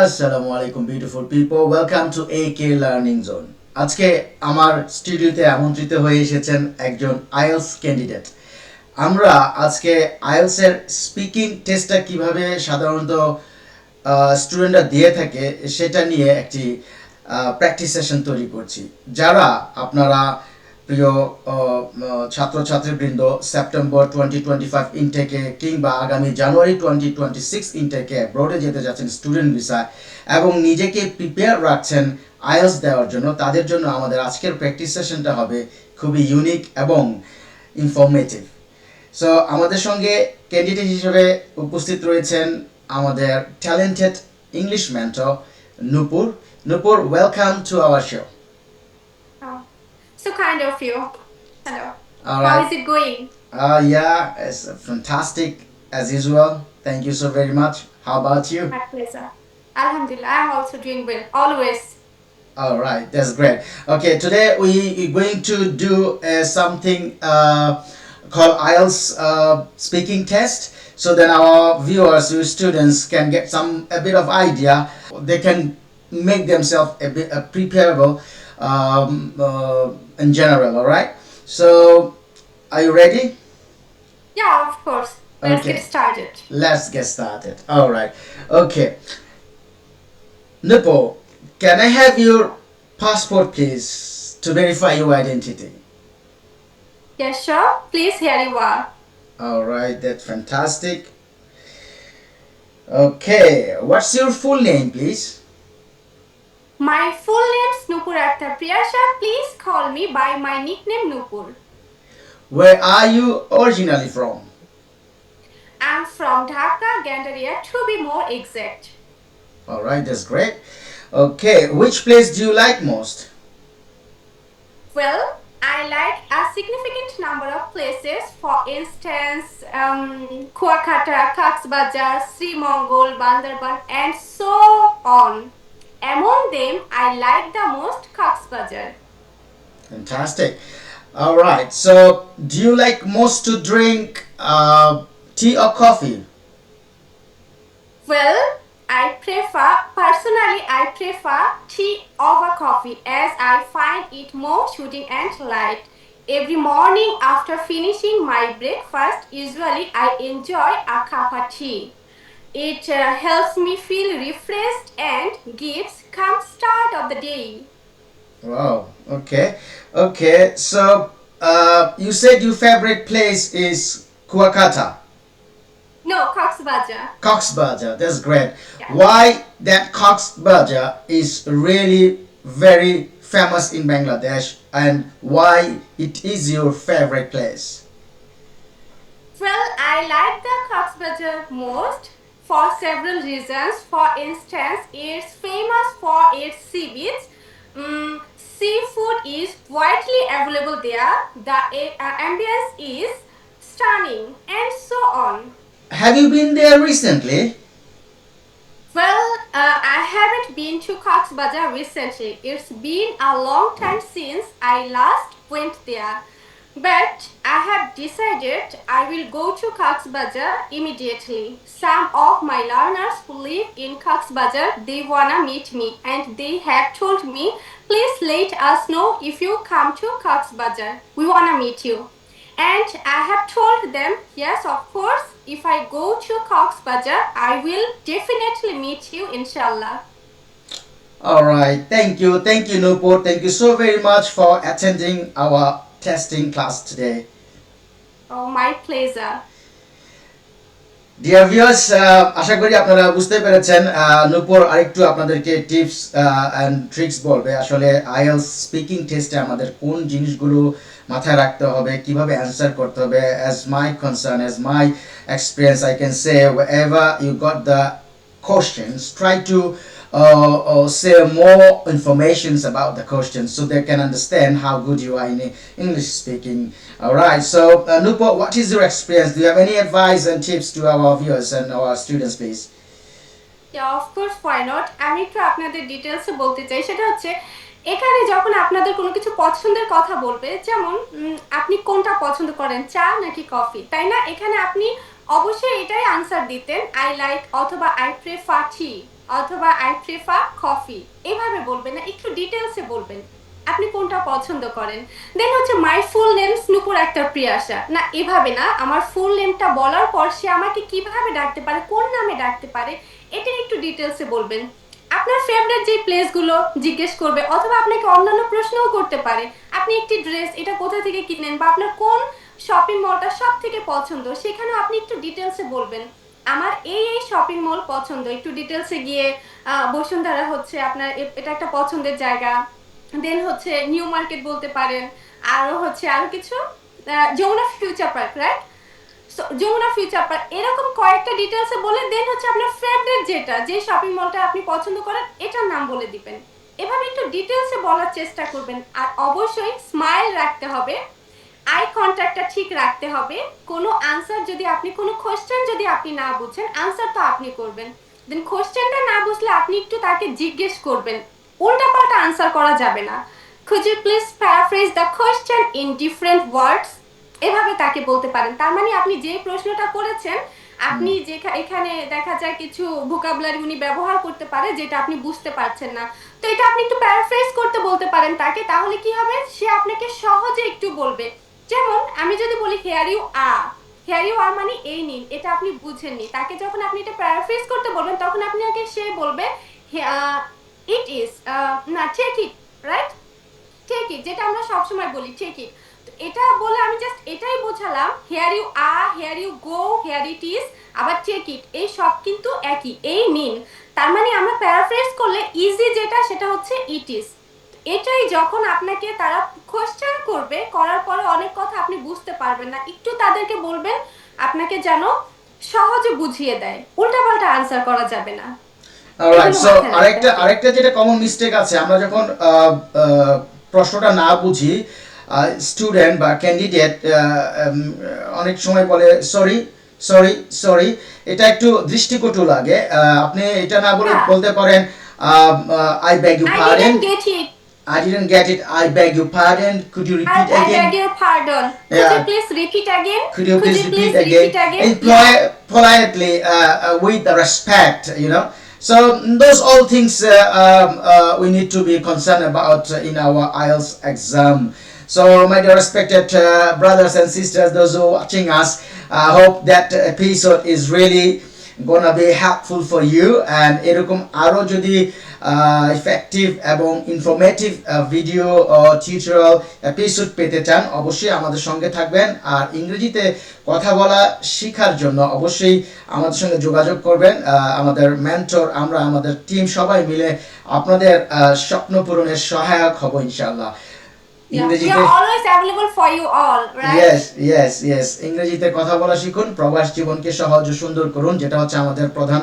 আসসালামু আলাইকুম beautiful people, welcome to AK learning zone. আজকে আমার স্টুডিওতে আমন্ত্রিত হয়ে এসেছেন একজন আইএলস ক্যান্ডিডেট। আমরা আজকে আইএলস এর স্পিকিং টেস্টটা কিভাবে সাধারণত স্টুডেন্টরা দিয়ে থাকে সেটা নিয়ে একটি প্র্যাকটিস সেশন তৈরি করছি। যারা আপনারা প্রিয় ছাত্রছাত্রীবৃন্দ সেপ্টেম্বর 2025 ইনটেকে কিংবা আগামী জানুয়ারি 2026 ইনটেকে অ্যাব্রোডে যেতে যাচ্ছেন স্টুডেন্ট ভিসায় এবং নিজেকে প্রিপেয়ার রাখছেন আইএলস দেওয়ার জন্য, তাদের জন্য আমাদের আজকের প্র্যাকটিস সেশনটা হবে খুবই ইউনিক এবং ইনফরমেটিভ। সো আমাদের সঙ্গে ক্যান্ডিডেট হিসেবে উপস্থিত রয়েছেন আমাদের talented English mentor Nupur. Nupur, welcome to our show. Oh, so kind of you. Hello. All How right. is it going? Yeah, it's fantastic as usual. Thank you so very much. How about you? My pleasure. Alhamdulillah, I'm also doing well. Always. All right, that's great. Okay, today we are going to do something called IELTS speaking test, so that our viewers, your students, can get a bit of idea. They can make themselves a bit preparable in general. All right. So, are you ready? Yeah, of course. Let's get Okay, started. let's get started. All right. Okay. Nipple, can I have your passport, please, to verify your identity? Yeah, sure. Please, here you are. All right, that's fantastic. Okay, what's your full name, please? My full name is Nupur Akhtar Priyasha. Please call me by my nickname Nupur. Where are you originally from? I'm from Dhaka, Gandaria, to be more exact. All right, that's great. Okay, which place do you like most? Well, I like a significant number of places. For instance, Kuakata, Coxbazar, Sri Mongol, Bandarban, and so on. Among them, I like the most Coxbazar. Fantastic. All right, so do you like most to drink tea or coffee? Well, I prefer tea over coffee as I find it more soothing and light. Every morning after finishing my breakfast, usually I enjoy a cup of tea. It helps me feel refreshed and gives calm start of the day. Wow, okay. Okay, so you said your favorite place is Kuakata. No, Cox's Bazar. Cox Bazar, that's great. Yeah. Why that Cox Bazar is really very famous in Bangladesh and why it is your favorite place? Well, I like the Cox's most for several reasons. For instance, it's famous for its sea beach. Seafood is widely available there. The ambience is stunning, and so on. Have you been there recently? Well, I haven't been to Cox's Bazar recently. It's been a long time since I last went there. But I have decided I will go to Cox's Bazar immediately. Some of my learners who live in Cox's Bazar, they wanna meet me and they have told me, please let us know if you come to Cox's Bazar. We wanna meet you. And I have told them, yes, of course, if I go to Cox's Bazar, I will definitely meet you, inshallah. All right, thank you. Thank you, Nupur. Thank you so very much for attending our testing class today. Oh, my pleasure. Dear viewers, আশা করি আপনারা বুঝতে পেরেছেন নূপুর আরেকটু আপনাদেরকে tips and tricks বলবে আসলে IELTS speaking টেস্টে আমাদের কোন জিনিসগুলো মাথায় রাখতে হবে, কিভাবে অ্যান্সার করতে হবে। As my concern, as my experience, I can say wherever you got the questions, try to say more informations about the questions so they can understand how good you are in English speaking. All right. So, Nupur, what is your experience? Do you have any advice and tips to our viewers and our students, please? Yeah, of course, why not? আমি একটু আপনাদের ডিটেলসে বলতে চাই, সেটা হচ্ছে এখানে যখন আপনাদের কোনো কিছু পছন্দের কথা বলবে, যেমন আপনি কোনটা পছন্দ করেন, চা নাকি কফি, তাই না? এখানে আপনি অবশ্যই এটাই আনসার দিতেন, আই লাইক অথবা আই প্রেফার টি। অথবা আই প্রেফার কফি, এভাবে বলবেন না, একটু ডিটেলসে বলবেন আপনি কোনটা পছন্দ করেন। দেন হচ্ছে মাই ফুল নেম নূপুর আক্তার প্রিয়াশা, না এভাবে না, আমার ফুল নেমটা বলার পর সে আমাকে কিভাবে ডাকতে পারে, কোন নামে ডাকতে পারে, এটা একটু ডিটেলসে বলবেন। আপনার ফেভারিট যে প্লেসগুলো জিজ্ঞেস করবে, অথবা আপনাকে অন্যান্য প্রশ্নও করতে পারে, আপনি একটি ড্রেস এটা কোথা থেকে কিনেন, বা আপনার কোন শপিং মলটা সব থেকে পছন্দ, সেখানেও আপনি একটু ডিটেলসে বলবেন আমার এই এই শপিং মল পছন্দ, একটু ডিটেলসে গিয়ে বসুন্ধরা হচ্ছে আপনার এটা একটা পছন্দের জায়গা। দেন হচ্ছে নিউ মার্কেট বলতে পারেন, আরো হচ্ছে আরো কিছু Jamuna Future Park, right? So Jamuna Future Park, এরকম কয়েকটা ডিটেলসে বলে দেন হচ্ছে আপনার ফেভারিট যেটা, যে শপিং মলটা আপনি পছন্দ করেন এটার নাম বলে দিবেন। এভাবে একটু ডিটেলসে বলার চেষ্টা করবেন, আর অবশ্যই স্মাইল রাখতে হবে, আই কন্ট্যাক্টটা ঠিক রাখতে হবে। কোনো আনসার যদি আপনি, কোনো কোশ্চেন যদি আপনি না বুঝেন, আনসার তো আপনি করবেন, দেন কোশ্চেনটা না বুঝলে আপনি একটু তাকে জিজ্ঞেস করবেন, উল্টাপাল্টা আনসার করা যাবে না। could you please paraphrase the question in different words, এভাবে তাকে বলতে পারেন। তার মানে আপনি যে প্রশ্নটা করেছেন, আপনি যে এখানে দেখা যায় কিছু ভোকাবুলারি উনি ব্যবহার করতে পারে যেটা আপনি বুঝতে পারছেন না, তো এটা আপনি একটু প্যারাফ্রেজ করতে বলতে পারেন তাকে, তাহলে কি হবে, সে আপনাকে সহজে একটু বলবে। যেমন আমি যদি বলি here you are, here you are মানে এই নিন, এটা আপনি বুঝেননি, তাকে যখন আপনি এটা প্যারাফ্রেজ করতে বলবেন তখন আপনাকে সে বলবে ইট ইজ, না take it, right? Take it, যেটা আমরা সবসময় বলি টেক ইট। এটা বলে আমি জাস্ট এটাই বোঝালাম, here you are, here you go, here it is, আবার টেক ইট, এই সব কিন্তু একই, এই নিন। তার মানে আমরা প্যারাফ্রেজ করলে ইজি যেটা সেটা হচ্ছে ইট ইজ। এটাই যখন আপনাকে তারা কোশ্চেন করবে, করার পরে অনেক কথা আপনি বুঝতে পারবেন না, একটু তাদেরকে বলবেন আপনাকে যেন সহজে বুঝিয়ে দেয়, উল্টাপাল্টা আনসার করা যাবে না। অলরাইট, এগুলো সো মাথায় রাখতে আরেকটা হবে। আরেকটা যেটা কমন মিস্টেক আছে, আমরা যখন প্রশ্নটা না বুঝি, স্টুডেন্ট বা ক্যান্ডিডেট অনেক সময় বলে সরি সরি সরি, এটা একটু দৃষ্টিকটু লাগে। আপনি এটা না বলে হ্যাঁ, বলতে পারেন I beg you I pardon, didn't get it, I didn't get it, I beg your pardon, could you repeat I again? beg your pardon. Could you Yeah, please repeat again? could you Could please you repeat please again? repeat again? Employ Yeah. politely, with the respect, you know. So those all things we need to be concerned about in our IELTS exam. So my dear respected brothers and sisters, those who are watching us, I hope that episode is really gonna be helpful for you, and এরকম আরো যদি effective এবং informative video tutorial episode পেতে চান, অবশ্যই আমাদের সঙ্গে থাকবেন। আর ইংরেজিতে কথা বলা শেখার জন্য অবশ্যই আমাদের সঙ্গে যোগাযোগ করবেন। আমাদের মেন্টর, আমরা আমাদের টিম সবাই মিলে আপনাদের স্বপ্ন পূরণের সহায়ক হব ইনশাআল্লাহ। Yeah. We ইংরেজিতে are always available for you all, right? Yes yes yes, ইংরেজিতে কথা বলা শিখুন, প্রবাস জীবনকে সহজ ও সুন্দর করুন, যেটা হচ্ছে আমাদের প্রধান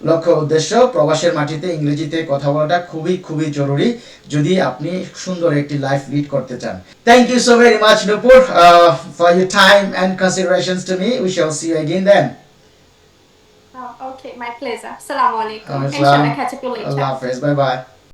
লক্ষ্য উদ্দেশ্য। প্রবাসের মাটিতে ইংরেজিতে কথা বলাটা খুবই খুবই জরুরি যদি আপনি সুন্দর একটি লাইফ লিড করতে চান। Thank you so very much Nupur for your time and considerations to me. We shall see you again then. Oh, okay, my pleasure. Assalamu alaikum. Islam. Inshallah, catch up you later. Allah Hafiz. Bye bye.